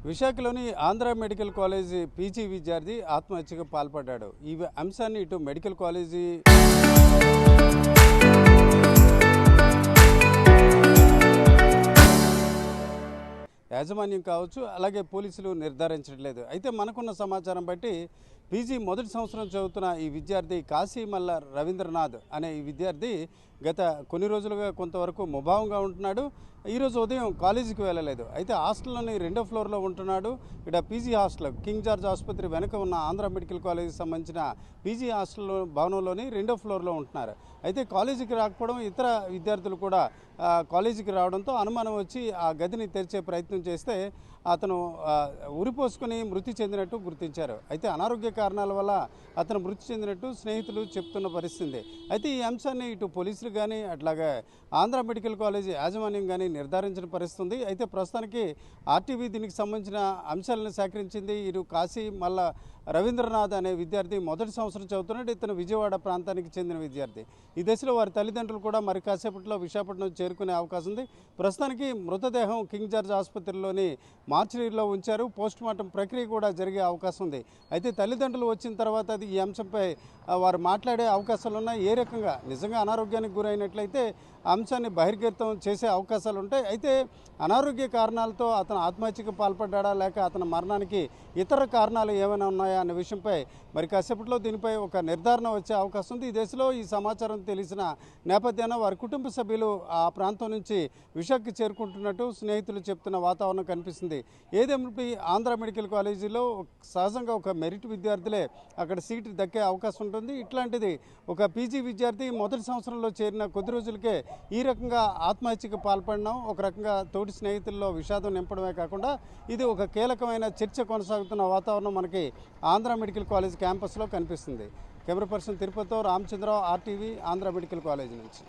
విశాఖలోని Andhra medical college PG విద్యార్థి ఆత్మహత్యకు పాల్పడ్డాడు. ఈ అంశాన్ని ఇటు మెడికల్ కాలేజీ యాజమాన్యం కావచ్చు, అలాగే పోలీసులు నిర్ధారించట్లేదు. అయితే మనకున్న సమాచారం బట్టి పీజీ మొదటి సంవత్సరం చదువుతున్న ఈ విద్యార్థి కాశీమల్ల రవీంద్రనాథ్ అనే ఈ విద్యార్థి గత కొన్ని రోజులుగా కొంతవరకు ముభావంగా ఉంటున్నాడు. ఈరోజు ఉదయం కాలేజీకి వెళ్ళలేదు. అయితే హాస్టల్లోని 2వ ఫ్లోర్లో ఉంటున్నాడు. ఇక్కడ పీజీ హాస్టల్ కింగ్ జార్జ్ ఆసుపత్రి వెనుక ఉన్న ఆంధ్ర మెడికల్ కాలేజీకి సంబంధించిన పీజీ హాస్టల్ భవనంలోని 2వ ఫ్లోర్లో ఉంటున్నారు. అయితే కాలేజీకి రాకపోవడం, ఇతర విద్యార్థులు కూడా కాలేజీకి రావడంతో అనుమానం వచ్చి ఆ గదిని తెరిచే ప్రయత్నం చేస్తే అతను ఉరిపోసుకుని మృతి చెందినట్టు గుర్తించారు. అయితే అనారోగ్య కారణాల వల్ల అతను మృతి చెందినట్టు స్నేహితులు చెప్తున్న పరిస్థితి. అయితే ఈ అంశాన్ని ఇటు పోలీసులు కానీ అట్లాగే ఆంధ్ర మెడికల్ కాలేజీ యాజమాన్యం కానీ నిర్ధారించిన పరిస్థితి. అయితే ప్రస్తుతానికి ఆర్టీవీ దీనికి సంబంధించిన అంశాలను సేకరించింది. ఇటు కాశీమల్ల రవీంద్రనాథ్ అనే విద్యార్థి మొదటి సంవత్సరం చదువుతున్నాడు. ఇతను విజయవాడ ప్రాంతానికి చెందిన విద్యార్థి. ఈ దశలో వారి తల్లిదండ్రులు కూడా మరి కాసేపట్లో విశాఖపట్నం చేరుకునే అవకాశం ఉంది. ప్రస్తుతానికి మృతదేహం కింగ్ జార్జ్ ఆసుపత్రిలోని మార్చిరీలో ఉంచారు. పోస్టుమార్టం ప్రక్రియ కూడా జరిగే అవకాశం ఉంది. అయితే తల్లిదండ్రులు వచ్చిన తర్వాత ఈ అంశంపై వారు మాట్లాడే అవకాశాలు ఉన్నాయి. ఏ రకంగా నిజంగా అనారోగ్యానికి గురైనట్లయితే అంశాన్ని బహిర్గతం చేసే అవకాశాలు ఉంటాయి. అయితే అనారోగ్య కారణాలతో అతను ఆత్మహత్యకు పాల్పడ్డా లేక అతని మరణానికి ఇతర కారణాలు ఏమైనా ఉన్నాయా అనే విషయంపై మరి కాసేపట్లో దీనిపై ఒక నిర్ధారణ వచ్చే అవకాశం ఉంది. ఈ దశలో ఈ సమాచారం తెలిసిన నేపథ్యాన వారి కుటుంబ సభ్యులు ఆ ప్రాంతం నుంచి విశాఖకి చేరుకుంటున్నట్టు స్నేహితులు చెప్తున్న వాతావరణం కనిపిస్తుంది. ఏదేమిటి ఆంధ్ర మెడికల్ కాలేజీలో సహజంగా ఒక మెరిట్ విద్యార్థులే అక్కడ సీటు దక్కే అవకాశం ఉంటుంది. ఇట్లాంటిది ఒక పీజీ విద్యార్థి మొదటి సంవత్సరంలో చేరిన కొద్ది రోజులకే ఈ రకంగా ఆత్మహత్యకు పాల్పడడం ఒక రకంగా తోటి స్నేహితుల్లో విషాదం నింపడమే కాకుండా ఇది ఒక కీలకమైన చర్చ కొనసాగుతున్న వాతావరణం మనకి ఆంధ్ర మెడికల్ కాలేజ్ క్యాంపస్లో కనిపిస్తుంది. కెమెరా పర్సన్ తిరుపతితో Ramachandra Rao, RTV, Andhra medical college నుంచి.